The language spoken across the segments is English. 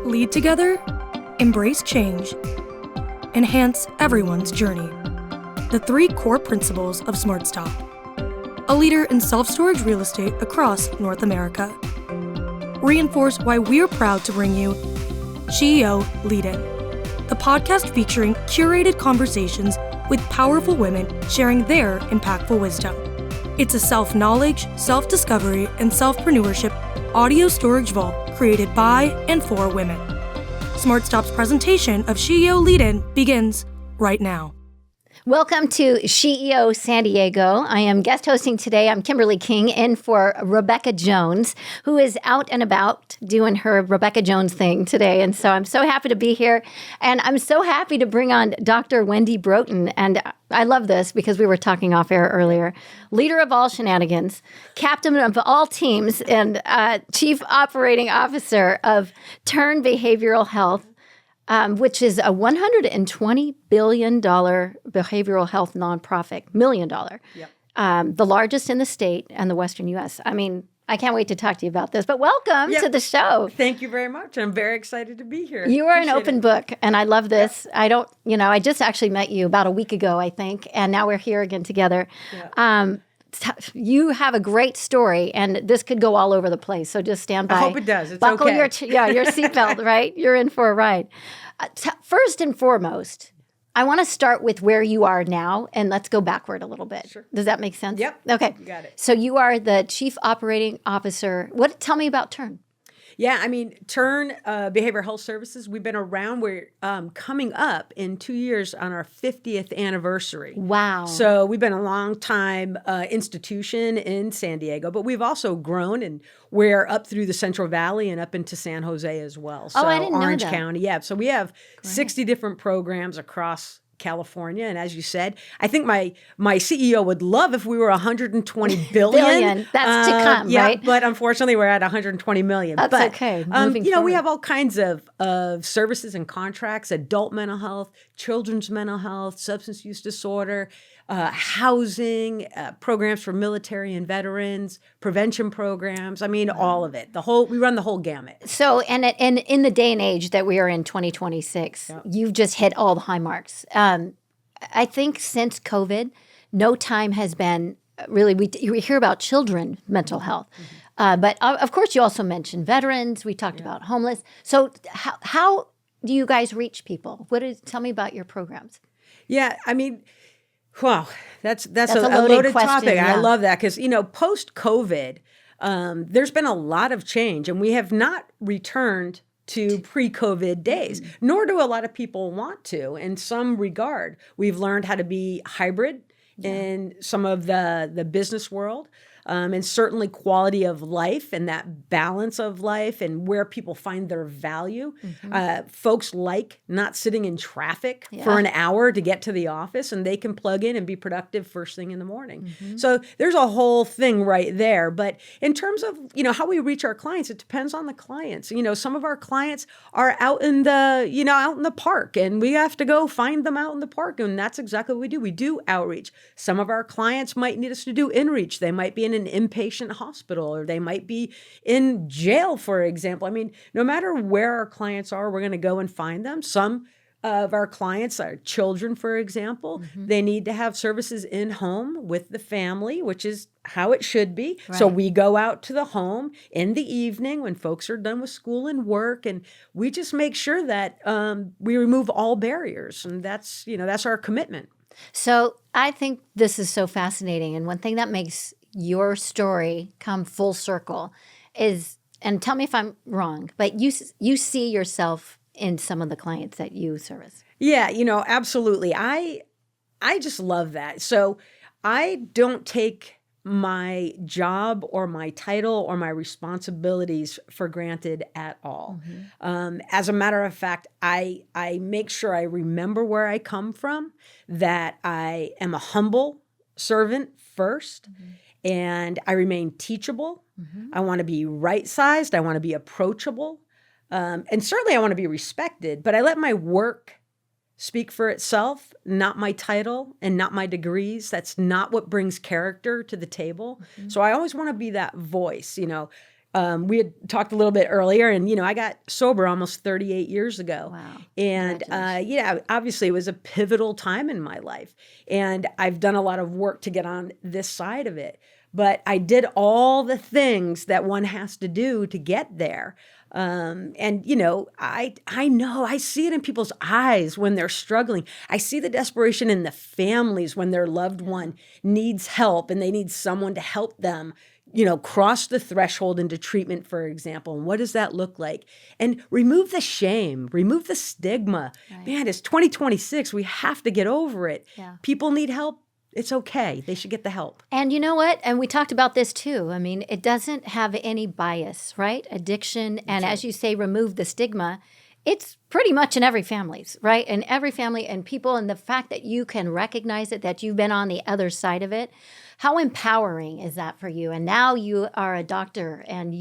Lead together, embrace change, enhance everyone's journey. The 3 core principles of SmartStop. A leader in self-storage real estate across North America. Reinforce why we're proud to bring you SheEO Lead-In, the podcast featuring curated conversations with powerful women sharing their impactful wisdom. It's a self-knowledge, self-discovery, and self-preneurship audio storage vault created by and for women. SmartStop's presentation of SheEO Lead-In begins right now. Welcome to SheEO San Diego. I am guest hosting today. I'm Kimberly King in for Rebecca Jones, who is out and about doing her Rebecca Jones thing today. And so I'm so happy to be here. And I'm so happy to bring on Dr. Wendy Broughton. And I love this because we were talking off air earlier. Leader of all shenanigans, captain of all teams, and chief operating officer of Turn Behavioral Health, which is a $120 billion behavioral health nonprofit, $1 million, the largest in the state and the Western U.S. I mean, I can't wait to talk to you about this, but welcome to the show. Thank you very much. I'm very excited to be here. You are an open book, and I love this. I just actually met you about a week ago, I think, and now we're here again together. You have a great story, and this could go all over the place. So just stand by. I hope it does. It's Buckle okay. your seatbelt, right? You're in for a ride. First and foremost, I want to start with where you are now, and let's go backward a little bit. Sure. Does that make sense? Yep. Okay. You got it. So you are the Chief Operating Officer. Tell me about Turn. Yeah, I mean, Turn Behavioral Health Services, we've been around. We're coming up in 2 years on our 50th anniversary. Wow. So we've been a long time institution in San Diego, but we've also grown, and we're up through the Central Valley and up into San Jose as well. So I didn't know Orange that. County. Yeah, so we have 60 different programs across California. And as you said, I think my CEO would love if we were 120 billion. That's to come, right? But unfortunately, we're at 120 million. That's but, okay. We have all kinds of services and contracts: adult mental health, children's mental health, substance use disorder, housing, programs for military and veterans, prevention programs. I mean, all of it. We run the whole gamut. So, and in the day and age that we are in, 2026, you've just hit all the high marks. I think since COVID, no time has been really, we hear about children mental health. But of course, you also mentioned veterans. We talked about homeless. So how do you guys reach people? Tell me about your programs. Yeah, I mean, wow, that's a loaded topic. question, yeah. I love that because, post-COVID, there's been a lot of change, and we have not returned to pre-COVID days, nor do a lot of people want to. In some regard, we've learned how to be hybrid in some of the business world. And certainly quality of life and that balance of life and where people find their value. Folks like not sitting in traffic for an hour to get to the office, and they can plug in and be productive first thing in the morning. So there's a whole thing right there. But in terms of, how we reach our clients, it depends on the clients. Some of our clients are out in the park, and we have to go find them out in the park. And that's exactly what we do. We do outreach. Some of our clients might need us to do inreach. They might be in an inpatient hospital, or they might be in jail, for example. I mean, no matter where our clients are, we're going to go and find them. Some of our clients are children, for example. They need to have services in home with the family, which is how it should be. Right. So we go out to the home in the evening when folks are done with school and work, and we just make sure that we remove all barriers. And that's our commitment. So I think this is so fascinating. And one thing that makes your story come full circle is, and tell me if I'm wrong, but you see yourself in some of the clients that you service. Yeah, absolutely. I just love that. So I don't take my job or my title or my responsibilities for granted at all. As a matter of fact, I make sure I remember where I come from, that I am a humble servant first, and I remain teachable. I want to be right-sized. I want to be approachable. And certainly I want to be respected, but I let my work speak for itself, not my title and not my degrees. That's not what brings character to the table. So I always want to be that voice, we had talked a little bit earlier, and, I got sober almost 38 years ago. Wow. And, obviously it was a pivotal time in my life. And I've done a lot of work to get on this side of it. But I did all the things that one has to do to get there. I know, I see it in people's eyes when they're struggling. I see the desperation in the families when their loved one needs help and they need someone to help them, cross the threshold into treatment, for example. And what does that look like? And remove the shame, remove the stigma. Right. Man, it's 2026. We have to get over it. Yeah. People need help. It's okay. They should get the help. And you know what? And we talked about this too. I mean, it doesn't have any bias, right? Addiction. And as you say, remove the stigma. It's pretty much in every family, right? In every family and people. And the fact that you can recognize it, that you've been on the other side of it, how empowering is that for you? And now you are a doctor and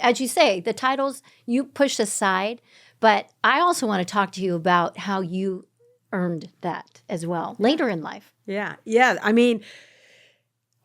as you say, the titles you push aside. But I also want to talk to you about how you earned that as well later in life. Yeah. I mean,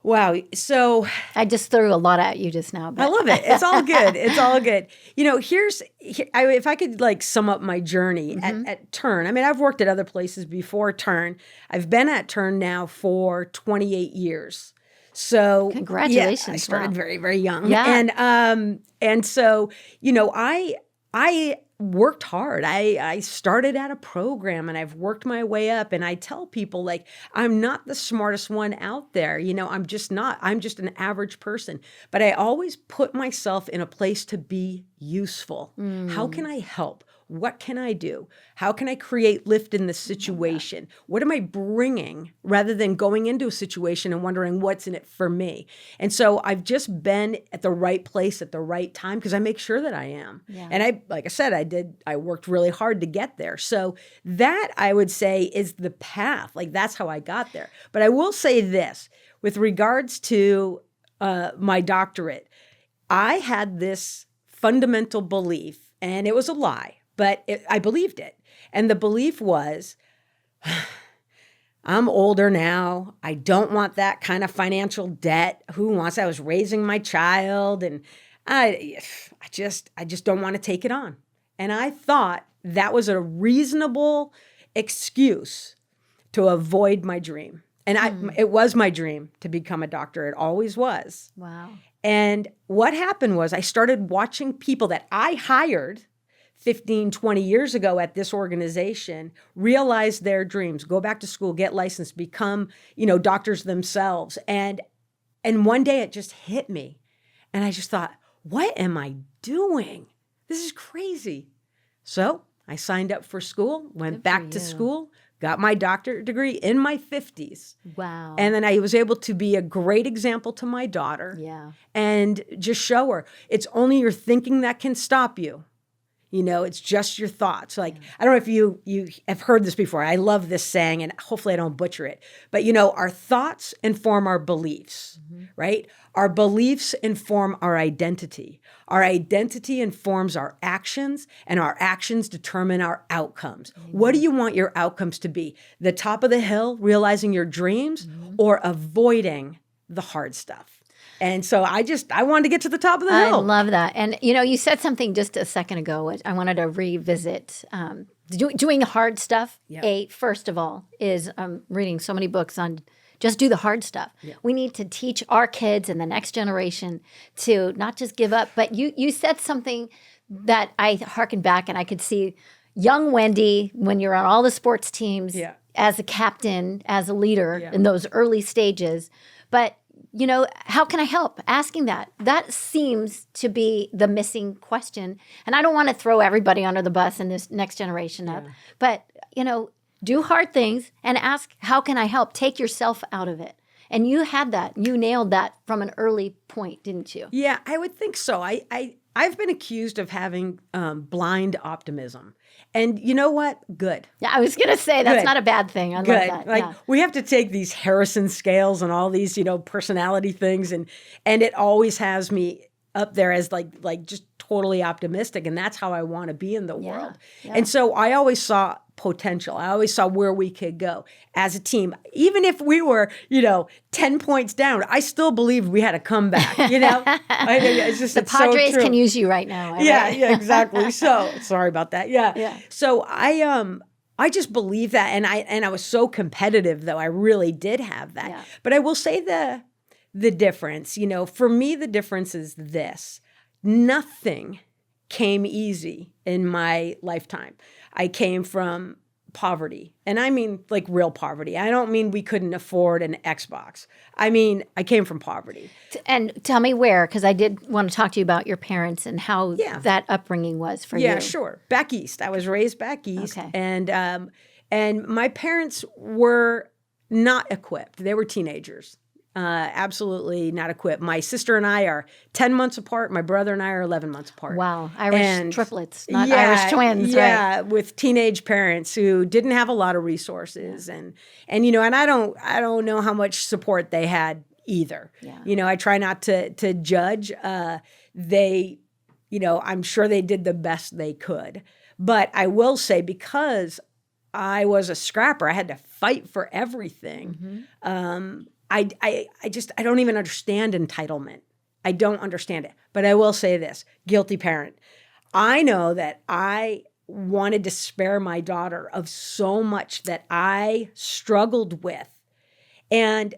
wow. So I just threw a lot at you just now. But. I love it. It's all good. It's all good. If I could sum up my journey at Turn. I mean, I've worked at other places before Turn. I've been at Turn now for 28 years. So congratulations. I started very, very young. Yeah. And so, I worked hard. I started at a program and I've worked my way up, and I tell people I'm not the smartest one out there. I'm just not. I'm just an average person, but I always put myself in a place to be useful. How can I help? What can I do? How can I create lift in the situation? What am I bringing rather than going into a situation and wondering what's in it for me? And so I've just been at the right place at the right time because I make sure that I am. Yeah. And like I said, I worked really hard to get there. So that I would say is the path. That's how I got there. But I will say this with regards to my doctorate, I had this fundamental belief, and it was a lie. But I believed it. And the belief was, I'm older now. I don't want that kind of financial debt. Who wants that? I was raising my child, and I just don't want to take it on. And I thought that was a reasonable excuse to avoid my dream. And it was my dream to become a doctor. It always was. Wow. And what happened was I started watching people that I hired 15, 20 years ago at this organization, realize their dreams, go back to school, get licensed, become, doctors themselves. And one day it just hit me. And I just thought, what am I doing? This is crazy. So I signed up for school, went back to school, got my doctorate degree in my 50s. Wow. And then I was able to be a great example to my daughter. Yeah. And just show her, it's only your thinking that can stop you. It's just your thoughts. I don't know if you have heard this before. I love this saying, and hopefully I don't butcher it. But, our thoughts inform our beliefs, right? Our beliefs inform our identity. Our identity informs our actions, and our actions determine our outcomes. What do you want your outcomes to be? The top of the hill, realizing your dreams, or avoiding the hard stuff? And so I wanted to get to the top of the hill. I love that. And, you said something just a second ago, which I wanted to revisit. Doing hard stuff, first of all, is reading so many books on just do the hard stuff. Yeah. We need to teach our kids and the next generation to not just give up. But you said something that I hearkened back, and I could see young Wendy when you're on all the sports teams as a captain, as a leader in those early stages. But how can I help? Asking that seems to be the missing question. And I don't want to throw everybody under the bus in this next generation up, but, do hard things and ask, how can I help? Take yourself out of it. And you had that. You nailed that from an early point, didn't you? Yeah, I would think so. I've been accused of having blind optimism. And you know what? Good. Yeah, I was going to say that's not a bad thing. I love that. We have to take these Harrison scales and all these, personality things, and it always has me up there as like just totally optimistic, and that's how I want to be in the world. Yeah. And so I always saw potential. I always saw where we could go as a team. Even if we were, 10 points down, I still believed we had a comeback, It's just, The it's so Padres true. can use you right now. Yeah, right? yeah, exactly. So sorry about that. Yeah. Yeah. So I just believe that. And I was so competitive, though. I really did have that. Yeah. But I will say the difference, for me, the difference is this. Nothing came easy in my lifetime. I came from poverty, and I mean like real poverty. I don't mean we couldn't afford an Xbox. I mean, I came from poverty. And tell me where, because I did want to talk to you about your parents and how Yeah. that upbringing was for you. Yeah, sure. Back east. I was raised back east. Okay. And my parents were not equipped. They were teenagers. Absolutely not equipped. My sister and I are 10 months apart. My brother and I are 11 months apart. Wow. Irish And triplets, not Irish twins, right? Yeah, with teenage parents who didn't have a lot of resources. And I don't know how much support they had either. Yeah. I try not to judge. They, I'm sure they did the best they could. But I will say, because I was a scrapper, I had to fight for everything. I don't even understand entitlement. I don't understand it. But I will say this, guilty parent. I know that I wanted to spare my daughter of so much that I struggled with. And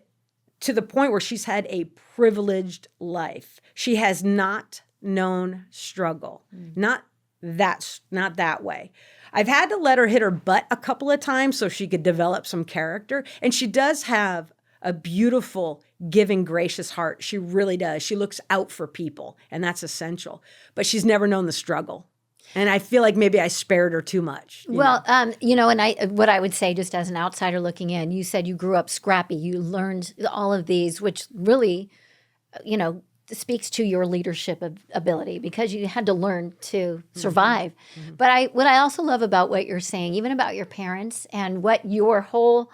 to the point where she's had a privileged life. She has not known struggle. Not that way. I've had to let her hit her butt a couple of times so she could develop some character. And she does have a beautiful, giving, gracious heart. She really does. She looks out for people, and that's essential. But she's never known the struggle. And I feel like maybe I spared her too much. Well, and what I would say, just as an outsider looking in, you said you grew up scrappy. You learned all of these, which really, speaks to your leadership ability, because you had to learn to survive. But what I also love about what you're saying, even about your parents and what your whole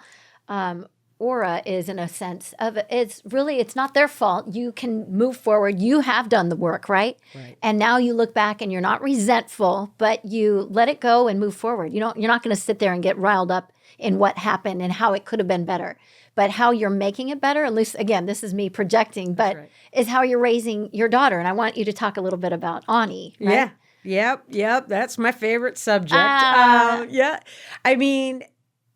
aura is, in a sense of it's not their fault. You can move forward. You have done the work, right? And now you look back and you're not resentful, but you let it go and move forward. You're not going to sit there and get riled up in what happened and how it could have been better, but how you're making it better. At least, again, this is me projecting, but is how you're raising your daughter. And I want you to talk a little bit about Ani, right? Yeah. Yep. That's my favorite subject. Yeah. I mean,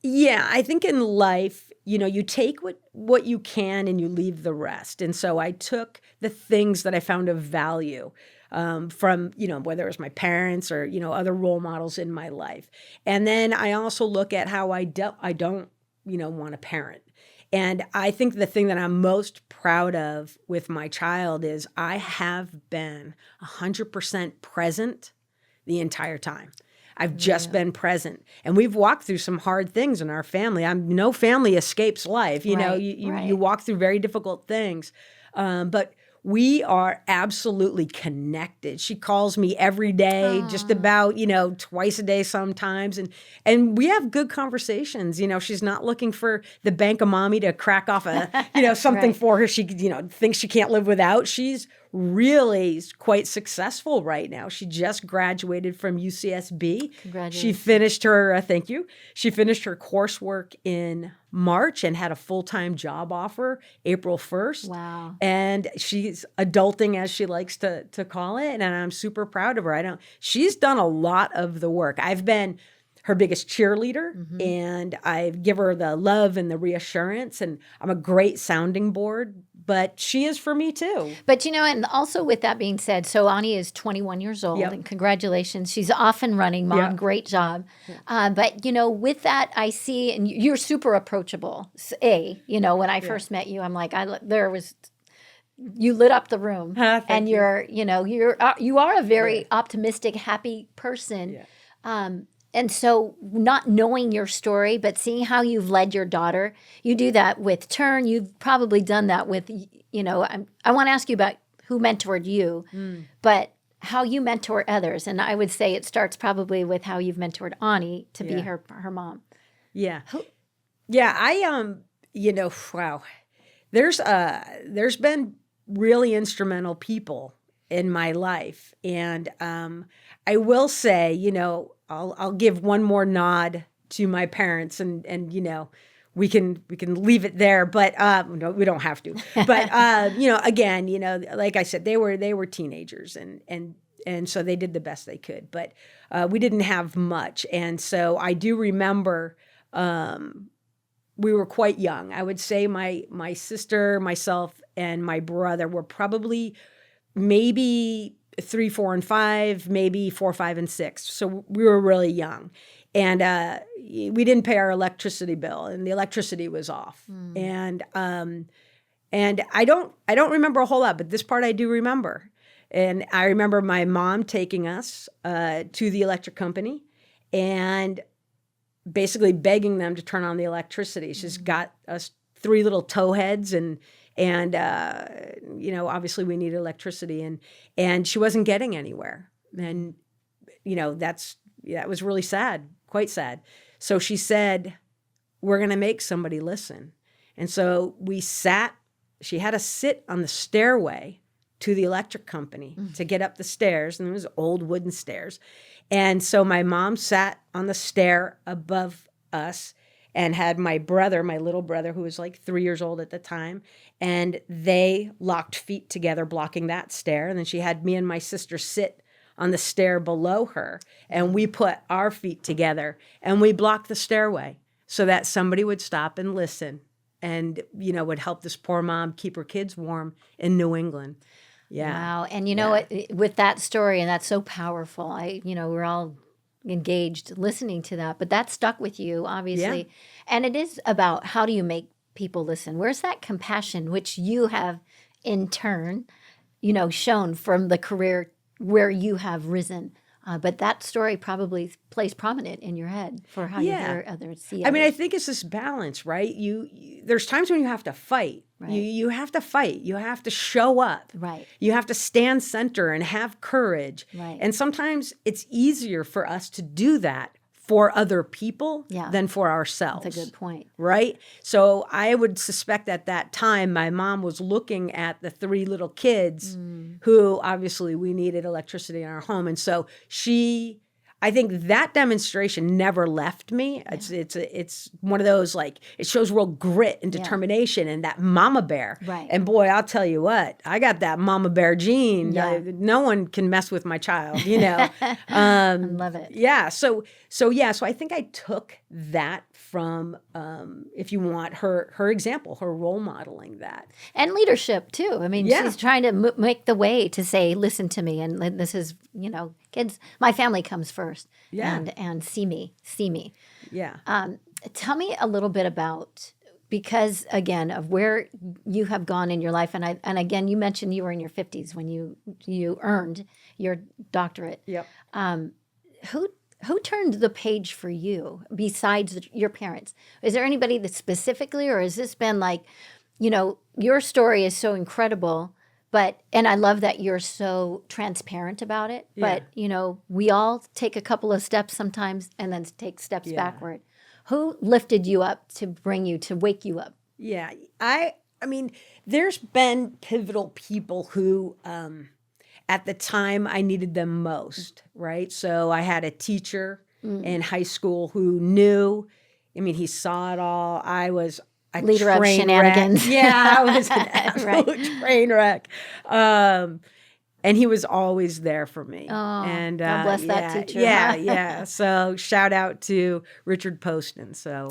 I think in life, you take what you can and you leave the rest. And so I took the things that I found of value from, whether it was my parents or, other role models in my life. And then I also look at how I don't, want to parent. And I think the thing that I'm most proud of with my child is I have been 100% present the entire time. I've just been present. And we've walked through some hard things in our family. No family escapes life. You walk through very difficult things. But we are absolutely connected. She calls me every day, just about, twice a day sometimes. And we have good conversations. She's not looking for the bank of mommy to crack off something for her. She, thinks she can't live without. She's really quite successful right now. She just graduated from UCSB. Congratulations. She finished her, thank you. She finished her coursework in March and had a full-time job offer April 1st. Wow. And she's adulting, as she likes to call it. And I'm super proud of her. She's done a lot of the work. I've been her biggest cheerleader, and I give her the love and the reassurance, and I'm a great sounding board, but she is for me too. But, and also with that being said, so Ani is 21 years old, and congratulations. She's off and running, Mom. Great job. But, with that, I see, and you're super approachable. When I first met you, I'm like, you lit up the room, and you are a very optimistic, happy person. And so not knowing your story, but seeing how you've led your daughter, you do that with Turn. You've probably done that with, I want to ask you about who mentored you, but how you mentor others. And I would say it starts probably with how you've mentored Ani to be her mom. Yeah. Wow. There's been really instrumental people in my life. And I will say, I'll give one more nod to my parents, and we can leave it there, but no, we don't have to. But again, like I said, they were teenagers, and so they did the best they could, but we didn't have much, and so I do remember we were quite young. I would say my sister, myself, and my brother were probably maybe 3, 4, and 5, maybe 4, 5, and 6. So we were really young. And we didn't pay our electricity bill, and the electricity was off. And I don't remember a whole lot, but this part I do remember. And I remember my mom taking us to the electric company and basically begging them to turn on the electricity. She's got us 3 little tow heads, and obviously we needed electricity, and she wasn't getting anywhere. And that was really sad, quite sad. So she said, we're going to make somebody listen. And so she had us sit on the stairway to the electric company to get up the stairs, and it was old wooden stairs. And so my mom sat on the stair above us and had my little brother, who was like 3 years old at the time, and they locked feet together, blocking that stair. And then she had me and my sister sit on the stair below her, and we put our feet together, and we blocked the stairway so that somebody would stop and listen and, would help this poor mom keep her kids warm in New England. Yeah. Wow. And what, with that story, and that's so powerful, we're all engaged listening to that, but that stuck with you, obviously. Yeah. And it is about, how do you make people listen? Where's that compassion, which you have in turn, shown from the career where you have risen? But that story probably plays prominent in your head for how you hear others see it. I mean, I think it's this balance, right? There's times when you have to fight. Right. You have to fight. You have to show up. Right. You have to stand center and have courage. Right. And sometimes it's easier for us to do that for other people than for ourselves. That's a good point. Right? So I would suspect at that time my mom was looking at the 3 little kids who obviously we needed electricity in our home. And so I think that demonstration never left me. It's one of those, like, it shows real grit and determination and that mama bear. Right. And boy, I'll tell you what, I got that mama bear gene. Yeah. No one can mess with my child, I love it. Yeah. So I think I took that from, if you want, her example, her role modeling that. And leadership too. I mean, she's trying to make the way to say, listen to me. And this is, kids, my family comes first. Yeah. And see me. Yeah. Tell me a little bit about, because again, of where you have gone in your life. And again, you mentioned you were in your 50s when you earned your doctorate. Yep. Who turned the page for you besides your parents? Is there anybody that specifically, or has this been like, your story is so incredible, and I love that you're so transparent about it, but, we all take a couple of steps sometimes and then take steps backward. Who lifted you up to wake you up? Yeah. I mean, there's been pivotal people who, at the time I needed them most, right? So I had a teacher in high school who knew, he saw it all. I was a leader of shenanigans. Wreck. Yeah, I was an absolute train wreck. And he was always there for me. Oh, and God bless that teacher. Yeah. So shout out to Richard Poston. So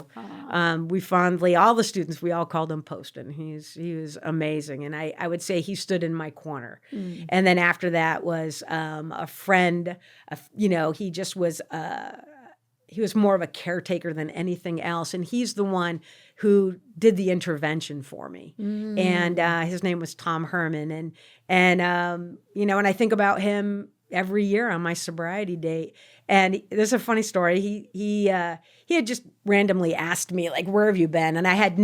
we fondly, all the students, we all called him Poston. He was amazing. And I would say he stood in my corner. And then after that was a friend, he just was, he was more of a caretaker than anything else. And he's the one who did the intervention for me. And his name was Tom Herman. And I think about him every year on my sobriety date. And there's a funny story. He had just randomly asked me, like, where have you been? And I had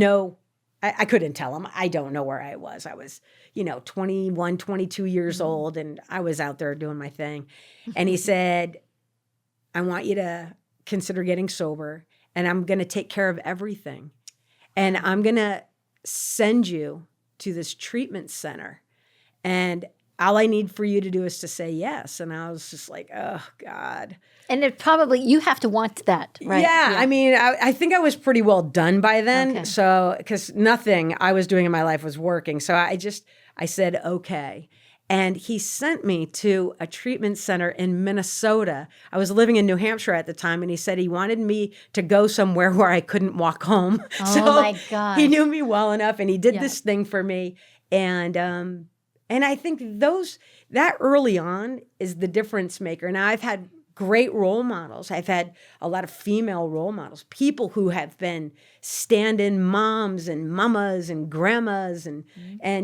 I couldn't tell him. I don't know where I was. I was, 21, 22 years old, and I was out there doing my thing. And he said, I want you to consider getting sober, and I'm going to take care of everything. And I'm going to send you to this treatment center. And all I need for you to do is to say yes. And I was just like, oh, God. And it probably, you have to want that, right? Yeah. I mean, I think I was pretty well done by then. Okay. So, because nothing I was doing in my life was working. So I said, okay. And he sent me to a treatment center in Minnesota. I was living in New Hampshire at the time, and he said he wanted me to go somewhere where I couldn't walk home. Oh, So my gosh. he knew me well enough, and he did this thing for me. And I think that early on is the difference maker. Now, I've had great role models. I've had a lot of female role models, people who have been stand-in moms and mamas and grandmas and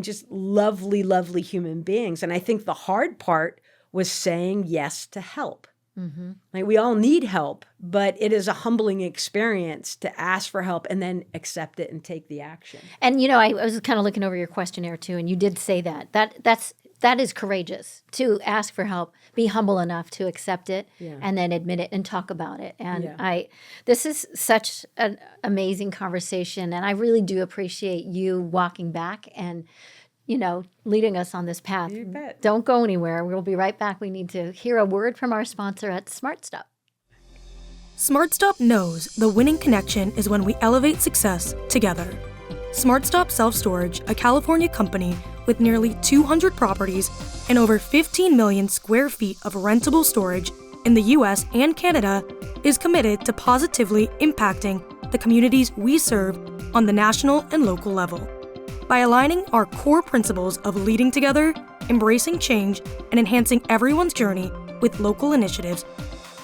just lovely, lovely human beings. And I think the hard part was saying yes to help. Mm-hmm. Like, we all need help, but it is a humbling experience to ask for help and then accept it and take the action. And, I was kind of looking over your questionnaire too, and you did say that is courageous to ask for help, be humble enough to accept it, and then admit it and talk about it. And this is such an amazing conversation, and I really do appreciate you walking back and, leading us on this path. You bet. Don't go anywhere. We'll be right back. We need to hear a word from our sponsor at SmartStop. SmartStop knows the winning connection is when we elevate success together. SmartStop Self Storage, a California company with nearly 200 properties and over 15 million square feet of rentable storage in the US and Canada, is committed to positively impacting the communities we serve on the national and local level. By aligning our core principles of leading together, embracing change, and enhancing everyone's journey with local initiatives.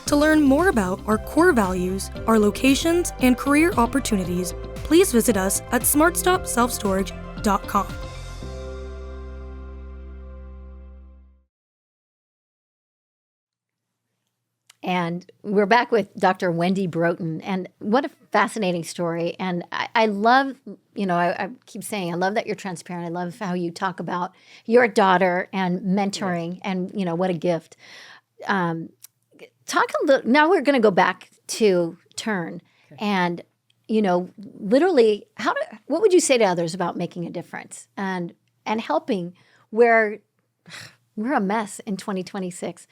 To learn more about our core values, our locations, and career opportunities, please visit us at smartstopselfstorage.com. And we're back with Dr. Wendy Broughton. And what a fascinating story. And I love, I keep saying, I love that you're transparent. I love how you talk about your daughter and mentoring and, what a gift. Talk a little, now we're going to go back to Turn. Okay. And, literally, what would you say to others about making a difference and helping where we're a mess in 2026?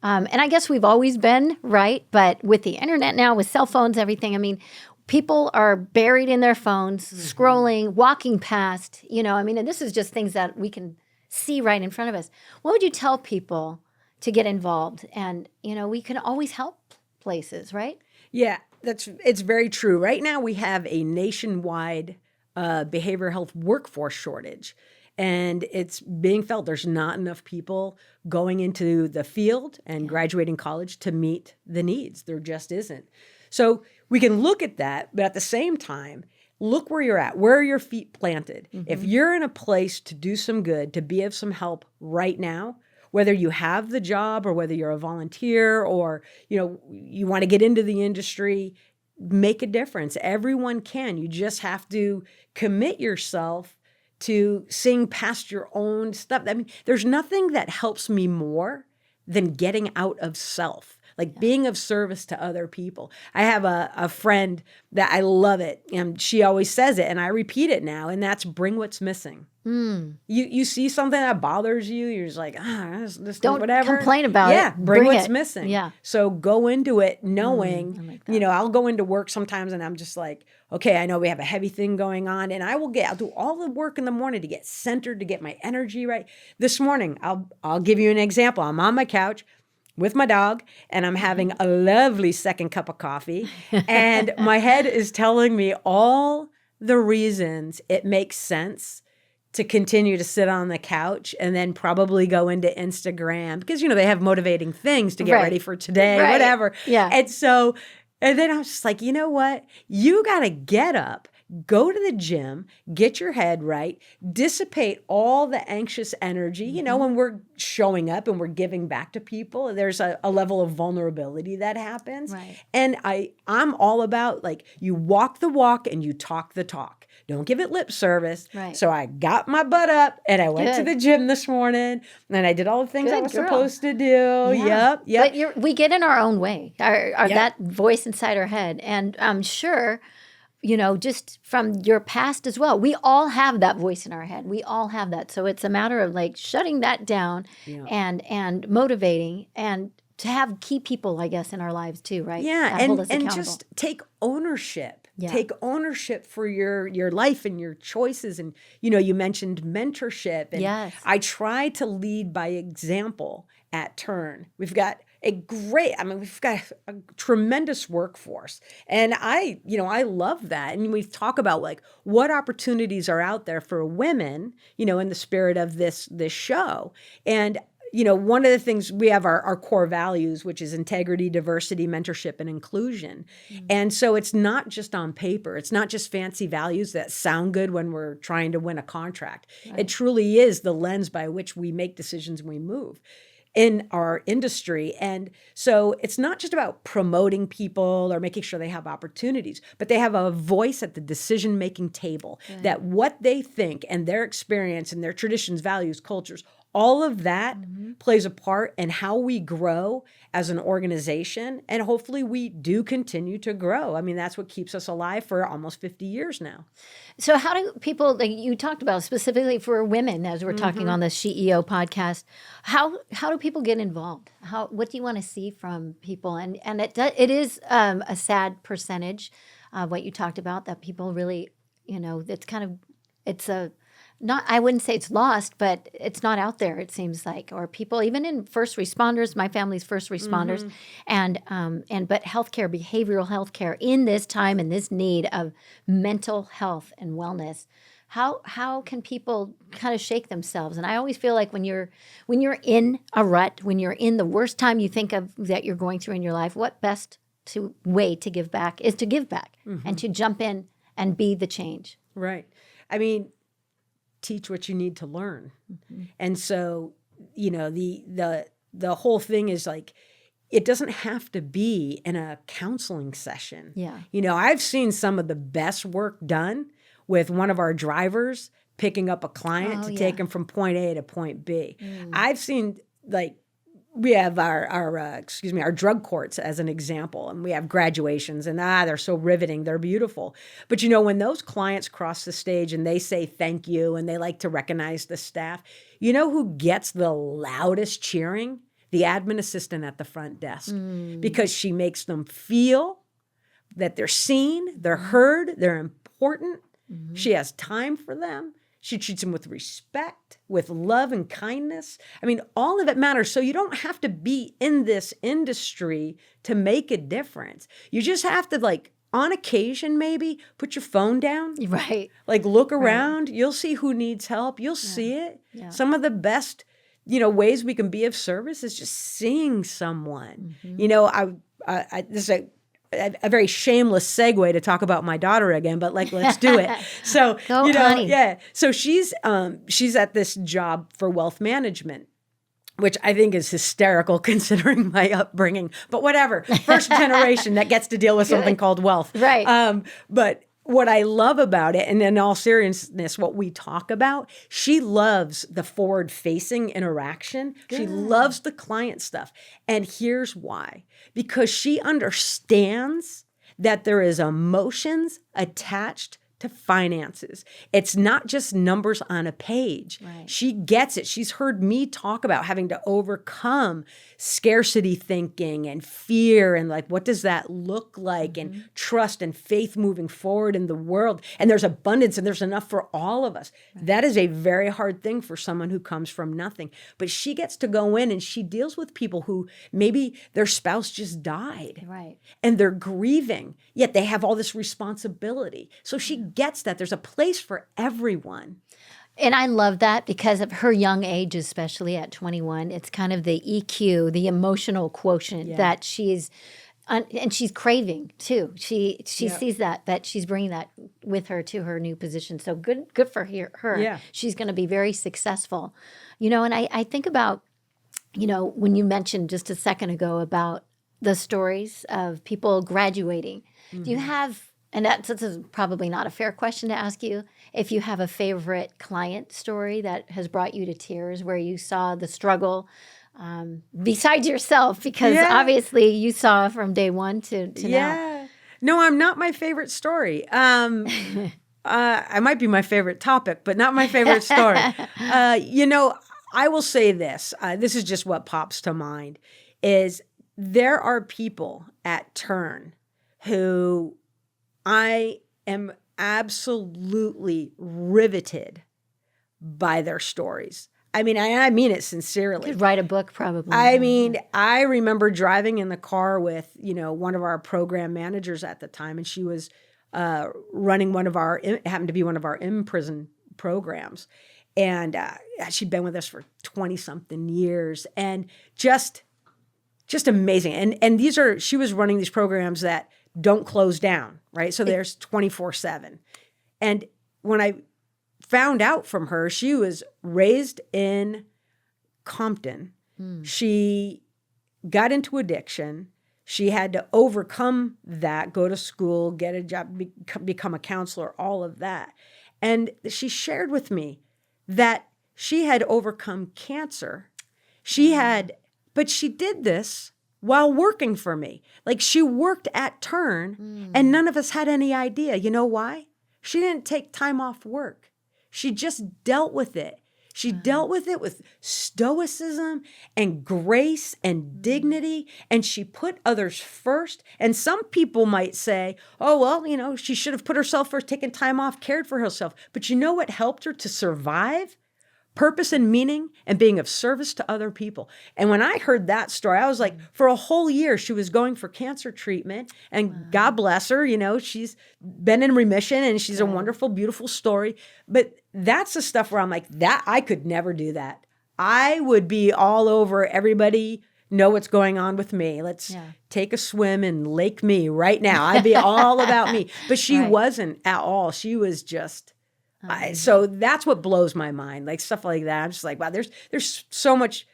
And I guess we've always been, right? But with the internet now, with cell phones, everything, people are buried in their phones, scrolling, walking past, and this is just things that we can see right in front of us. What would you tell people to get involved? And, we can always help places, right? Yeah, it's very true. Right now, we have a nationwide behavioral health workforce shortage. And it's being felt. There's not enough people going into the field and graduating college to meet the needs. There just isn't. So we can look at that, but at the same time, look where you're at. Where are your feet planted? Mm-hmm. If you're in a place to do some good, to be of some help right now, whether you have the job or whether you're a volunteer or, you want to get into the industry, make a difference. Everyone can. You just have to commit yourself to seeing past your own stuff. There's nothing that helps me more than getting out of self, being of service to other people. I have a friend that I love it, and she always says it, and I repeat it now, and that's bring what's missing. You see something that bothers you, you're just like, this don't whatever. Complain about it. Yeah, bring what's it. missing. Yeah. So go into it knowing, I'll go into work sometimes and I'm just like, okay, I know we have a heavy thing going on, and I'll do all the work in the morning to get centered, to get my energy right. This morning, I'll give you an example. I'm on my couch with my dog, and I'm having a lovely second cup of coffee, and my head is telling me all the reasons it makes sense to continue to sit on the couch and then probably go into Instagram because, they have motivating things to get ready for today, whatever. Yeah. And then I was just like, you know what? You got to get up, go to the gym, get your head right, dissipate all the anxious energy. When we're showing up and we're giving back to people, there's a level of vulnerability that happens. Right. And I'm all about you walk the walk and you talk the talk. Don't give it lip service. Right. So I got my butt up and I went to the gym this morning and I did all the things I was supposed to do. Yeah. Yep. But we get in our own way, that voice inside our head. And I'm sure just from your past as well. We all have that voice in our head. We all have that. So it's a matter of like shutting that down and motivating and to have key people, I guess, in our lives too, right? Yeah, that hold us and accountable. just take ownership. Yeah. Take ownership for your life and your choices. And, you mentioned mentorship. And Yes. I try to lead by example at Turn. We've got we've got a tremendous workforce. And I love that. And we talk about like what opportunities are out there for women, in the spirit of this show. And one of the things we have our core values, which is integrity, diversity, mentorship, and inclusion. Mm-hmm. And so it's not just on paper. It's not just fancy values that sound good when we're trying to win a contract. Right. It truly is the lens by which we make decisions and we move in our industry. And so it's not just about promoting people or making sure they have opportunities, but they have a voice at the decision-making table, that what they think and their experience and their traditions, values, cultures, all of that plays a part in how we grow as an organization. And hopefully we do continue to grow. I mean, that's what keeps us alive for almost 50 years now. So how do people, like you talked about specifically for women, as we're talking on the SheEO podcast, how do people get involved? What do you want to see from people? And it is a sad percentage of what you talked about, that people really, I wouldn't say it's lost, but it's not out there, it seems like. Or people, even in first responders, my family's first responders, but healthcare, behavioral healthcare in this time and this need of mental health and wellness. How can people kind of shake themselves? And I always feel like when you're in a rut, when you're in the worst time you think of that you're going through in your life, what best way to give back is to give back and to jump in and be the change. Right. I mean, teach what you need to learn. And so, the whole thing is like, it doesn't have to be in a counseling session. Yeah. I've seen some of the best work done with one of our drivers picking up a client to take them from point A to point B. I've seen we have our drug courts as an example, and we have graduations, and they're so riveting, they're beautiful. But when those clients cross the stage and they say thank you and they like to recognize the staff, who gets the loudest cheering? The admin assistant at the front desk, because she makes them feel that they're seen, they're heard, they're important. She has time for them. She treats them with respect, with love and kindness. I mean, all of it matters. So you don't have to be in this industry to make a difference. You just have to, on occasion, maybe put your phone down. Right. Look around. Right. You'll see who needs help. You'll see it. Yeah. Some of the best, ways we can be of service is just seeing someone. This is a very shameless segue to talk about my daughter again, but let's do it. So, honey. Yeah. So she's at this job for wealth management, which I think is hysterical considering my upbringing, but whatever. First generation that gets to deal with something called wealth. Right. But what I love about it, and in all seriousness, what we talk about, she loves the forward-facing interaction. Good. She loves the client stuff. And here's why. Because she understands that there is emotions attached to finances. It's not just numbers on a page. Right. She gets it. She's heard me talk about having to overcome scarcity thinking and fear and what does that look like, and trust and faith moving forward in the world. And there's abundance and there's enough for all of us. Right. That is a very hard thing for someone who comes from nothing. But she gets to go in and she deals with people who maybe their spouse just died. Right. And they're grieving, yet they have all this responsibility. So she gets that there's a place for everyone. And I love that because of her young age, especially at 21. It's kind of the EQ, the emotional quotient that she's craving too. She sees that she's bringing that with her to her new position. So good for her. Yeah. She's going to be very successful. And I think about, when you mentioned just a second ago about the stories of people graduating. Do you have, and this is probably not a fair question to ask you, if you have a favorite client story that has brought you to tears where you saw the struggle besides yourself, because obviously you saw from day one to now. No, I'm not my favorite story. I might be my favorite topic, but not my favorite story. I will say this. This is just what pops to mind, is there are people at Turn who I am absolutely riveted by their stories. I mean, I mean it sincerely. Could write a book, probably. I mean, I remember driving in the car with, one of our program managers at the time, and she was running happened to be one of our in-prison programs. And she'd been with us for 20-something years, and just amazing. And she was running these programs that don't close down, right? So there's 24/7. And when I found out from her, she was raised in Compton. She got into addiction. She had to overcome that, go to school, get a job, become a counselor, all of that. And she shared with me that she had overcome cancer. But she did this while working for me. Like, she worked at Turn, and none of us had any idea. You know why? She didn't take time off work. She just dealt with it. She dealt with it with stoicism and grace and dignity, and she put others first. And some people might say, oh, well, she should have put herself first, taken time off, cared for herself. But you know what helped her to survive? Purpose and meaning and being of service to other people. And when I heard that story, I was like, for a whole year, she was going for cancer treatment, and God bless her, she's been in remission, and she's a wonderful, beautiful story. But that's the stuff where I'm like, that I could never do that. I would be all over everybody, know what's going on with me. Let's take a swim in Lake Me right now. I'd be all about me. But she wasn't at all. She was just... so that's what blows my mind, like stuff like that. I'm just like, wow, there's so much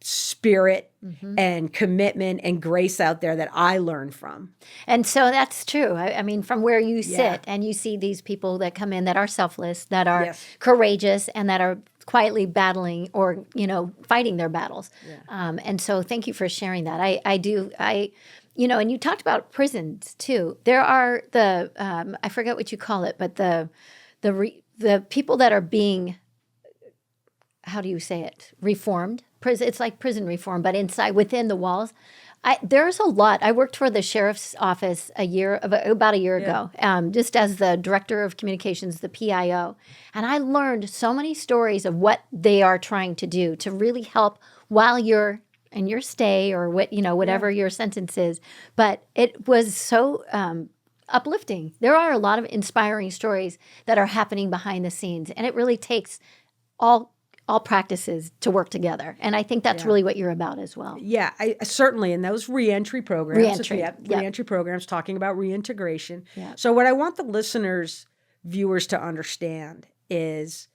spirit and commitment and grace out there that I learn from. And so that's true. I mean, from where you sit and you see these people that come in that are selfless, that are courageous, and that are quietly battling or, fighting their battles. And so thank you for sharing that. And you talked about prisons too. There are I forget what you call it, but the people that are being, how do you say it? Reformed. It's like prison reform, but within the walls. There's a lot. I worked for the sheriff's office about a year ago, just as the director of communications, the PIO. And I learned so many stories of what they are trying to do to really help while you're in your stay or whatever your sentence is. But it was so uplifting. There are a lot of inspiring stories that are happening behind the scenes, and it really takes all practices to work together. And I think that's really what you're about as well. Yeah, I certainly. And those reentry programs, Reentry programs talking about reintegration. Yeah. So what I want the viewers to understand is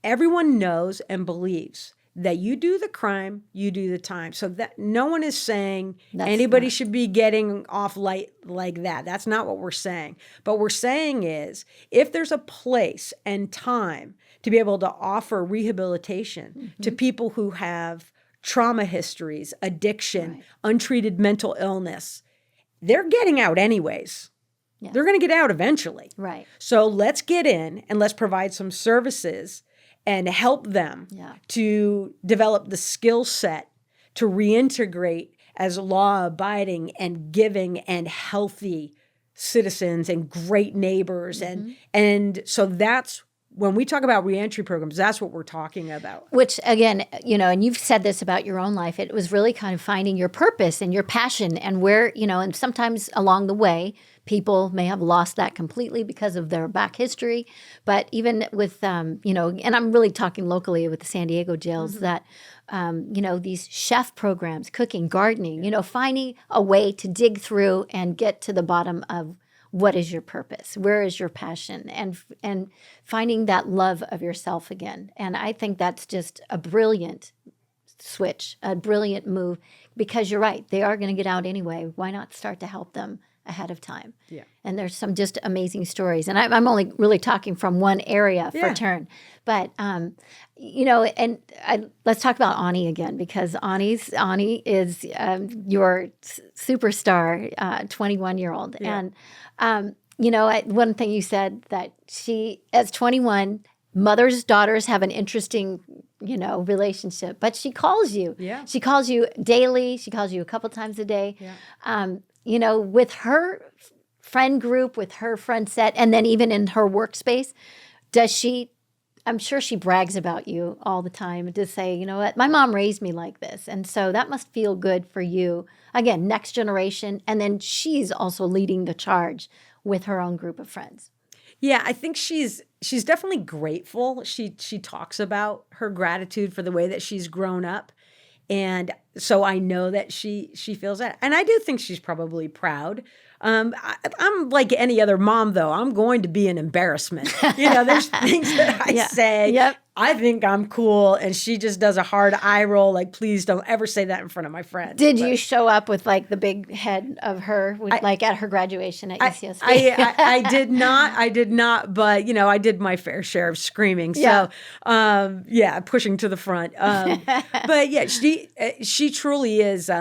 everyone knows and believes that you do the crime, you do the time. So that no one is saying anybody should be getting off light like that. That's not what we're saying. But we're saying is, if there's a place and time to be able to offer rehabilitation to people who have trauma histories, addiction, untreated mental illness, they're getting out anyways. Yeah. They're going to get out eventually. Right. So let's get in and let's provide some services and help them to develop the skill set to reintegrate as law-abiding and giving and healthy citizens and great neighbors. And so that's, when we talk about reentry programs, that's what we're talking about. Which, again, and you've said this about your own life, it was really kind of finding your purpose and your passion and where, and sometimes along the way, people may have lost that completely because of their back history. But even with, and I'm really talking locally with the San Diego jails, that, these chef programs, cooking, gardening, finding a way to dig through and get to the bottom of what is your purpose, where is your passion, and finding that love of yourself again. And I think that's just a brilliant switch, a brilliant move, because you're right, they are going to get out anyway. Why not start to help them ahead of time. Yeah. And there's some just amazing stories. And I'm only really talking from one area for turn. But, let's talk about Ani again, because Ani is your superstar 21-year-old. Yeah. And, one thing you said that she, as 21, mothers, daughters have an interesting, relationship, but she calls you. Yeah. She calls you daily. She calls you a couple times a day. Yeah. With her friend group, with her friend set, and then even in her workspace, I'm sure she brags about you all the time to say, you know what, my mom raised me like this. And so that must feel good for you. Again, next generation. And then she's also leading the charge with her own group of friends. Yeah, I think she's definitely grateful. She talks about her gratitude for the way that she's grown up. And so I know that she feels that. And I do think she's probably proud. I'm like any other mom, though. I'm going to be an embarrassment. There's things that I say. Yep. I think I'm cool. And she just does a hard eye roll. Like, please don't ever say that in front of my friends. Did you show up with like the big head of her, at her graduation at UCSB? I did not. But, I did my fair share of screaming. So, pushing to the front. But yeah, she truly is.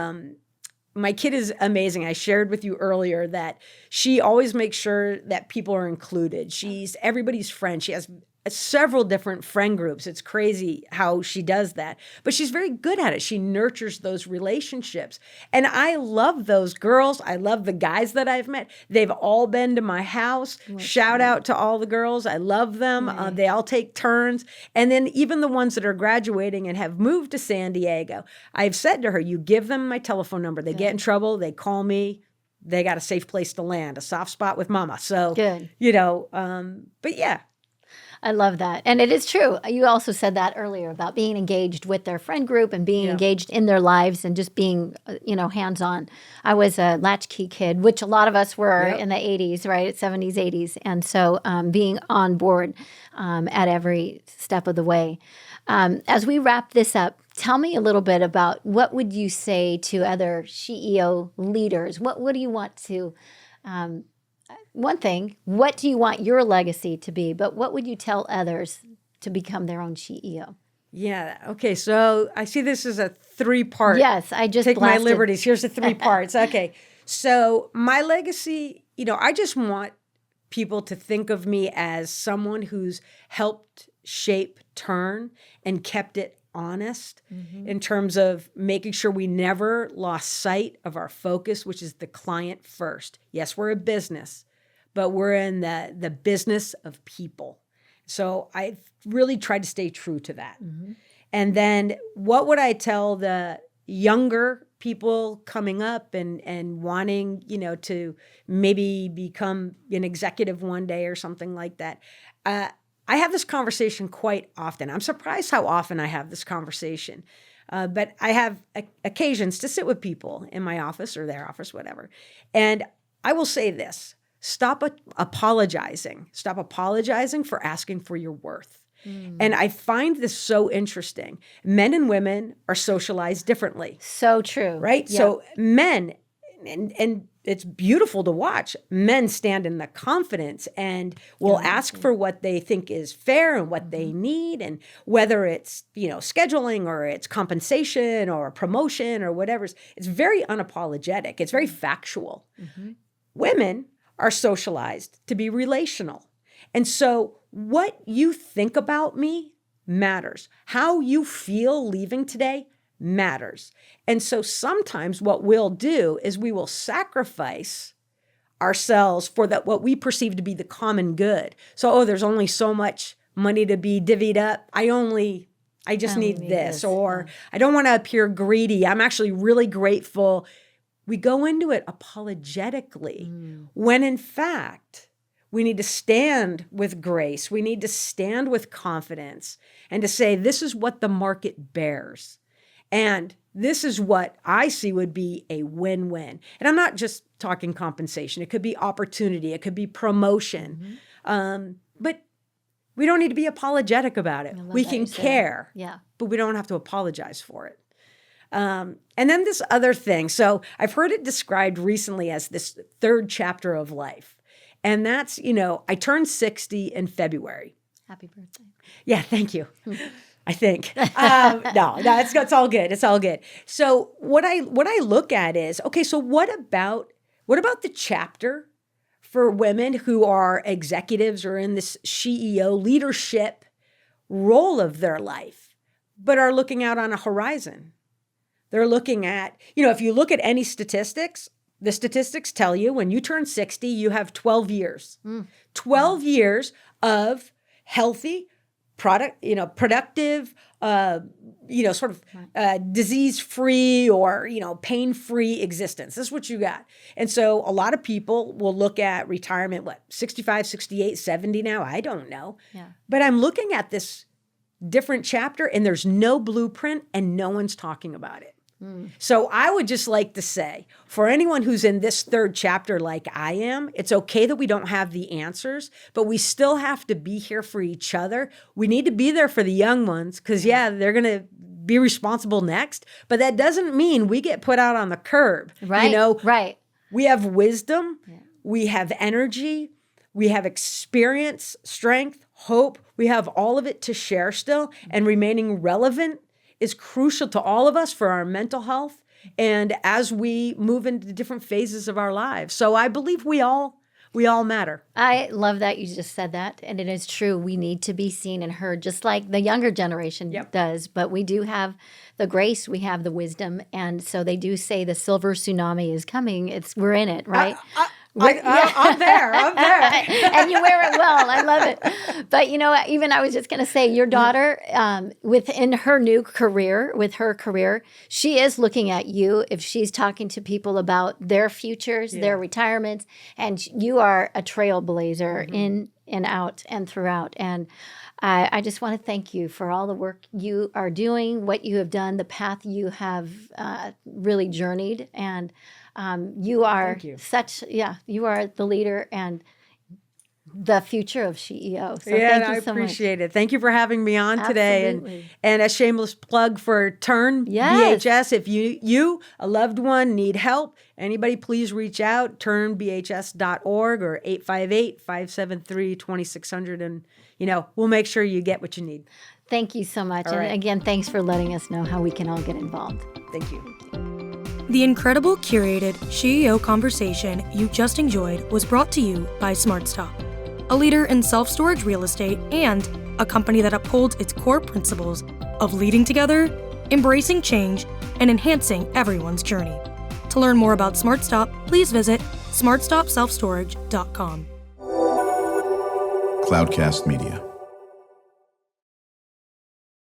My kid is amazing. I shared with you earlier that she always makes sure that people are included. She's everybody's friend. She has several different friend groups. It's crazy how she does that, but she's very good at it. She nurtures those relationships. And I love those girls. I love the guys that I've met. They've all been to my house. Shout out to all the girls. I love them. They all take turns. And then even the ones that are graduating and have moved to San Diego, I've said to her, you give them my telephone number. They get in trouble. They call me. They got a safe place to land, a soft spot with mama. So, good. But yeah. I love that. And it is true. You also said that earlier about being engaged with their friend group and being engaged in their lives and just being, hands-on. I was a latchkey kid, which a lot of us were in the 80s, right? 70s, 80s. And so being on board at every step of the way. As we wrap this up, tell me a little bit about what would you say to other SheEO leaders? What do you want to one thing, what do you want your legacy to be? But what would you tell others to become their own SheEO? Yeah. Okay. So I see this as a 3-part. Yes, I just take blasted. my liberties. Here's the 3 parts. Okay. So my legacy, I just want people to think of me as someone who's helped shape, turn, and kept it honest in terms of making sure we never lost sight of our focus, which is the client first. Yes, we're a business, but we're in the business of people. So I really tried to stay true to that. And then what would I tell the younger people coming up and wanting, to maybe become an executive one day or something like that? I have this conversation quite often. I'm surprised how often I have this conversation. But I have occasions to sit with people in my office or their office, whatever. And I will say this. Stop apologizing. Stop apologizing for asking for your worth. And I find this so interesting. Men and women are socialized differently. So true. Right? Yeah. So men, and it's beautiful to watch, men stand in the confidence and will ask for what they think is fair and what they need. And whether it's, scheduling or it's compensation or promotion or whatever, it's very unapologetic. It's very factual. Women are socialized to be relational. And so what you think about me matters. How you feel leaving today matters. And so sometimes what we'll do is we will sacrifice ourselves for what we perceive to be the common good. So, there's only so much money to be divvied up. I just need this. Or I don't want to appear greedy. I'm actually really grateful. We go into it apologetically when in fact, we need to stand with grace. We need to stand with confidence and to say, this is what the market bears. And this is what I see would be a win-win. And I'm not just talking compensation. It could be opportunity. It could be promotion. But we don't need to be apologetic about it. We can care, but we don't have to apologize for it. And then this other thing. So I've heard it described recently as this third chapter of life. And that's, I turned 60 in February. Happy birthday. Yeah, thank you. I think. No, it's all good. It's all good. So what I look at is, okay, so what about the chapter for women who are executives or in this SheEO leadership role of their life, but are looking out on a horizon? They're looking at, if you look at any statistics, the statistics tell you when you turn 60, you have 12 years. 12 years of healthy, productive, disease-free or, pain-free existence. This is what you got. And so a lot of people will look at retirement, 65, 68, 70 now? I don't know. Yeah. But I'm looking at this different chapter and there's no blueprint and no one's talking about it. So I would just like to say, for anyone who's in this third chapter like I am, it's okay that we don't have the answers, but we still have to be here for each other. We need to be there for the young ones because, they're going to be responsible next. But that doesn't mean we get put out on the curb. Right, right. We have wisdom. Yeah. We have energy. We have experience, strength, hope. We have all of it to share still, and remaining relevant is crucial to all of us for our mental health and as we move into different phases of our lives. So I believe we all matter. I love that you just said that. And it is true. We need to be seen and heard just like the younger generation does. But we do have the grace. We have the wisdom. And so they do say the silver tsunami is coming. We're in it, right? I'm there. And you wear it well. I love it. But, even I was just going to say, your daughter, within her new career, she is looking at you if she's talking to people about their futures, their retirements, and you are a trailblazer in and out and throughout. And I just want to thank you for all the work you are doing, what you have done, the path you have really journeyed. And you are you are the leader and the future of SheEO. So thank you so much. I appreciate it. Thank you for having me on Absolutely. today. And a shameless plug for Turn BHS. If you, a loved one, need help, anybody please reach out, turnbhs.org or 858-573-2600. And, we'll make sure you get what you need. Thank you so much. All right. And again, thanks for letting us know how we can all get involved. Thank you. The incredible curated SheEO conversation you just enjoyed was brought to you by SmartStop, a leader in self-storage real estate and a company that upholds its core principles of leading together, embracing change, and enhancing everyone's journey. To learn more about SmartStop, please visit smartstopselfstorage.com. Cloudcast Media.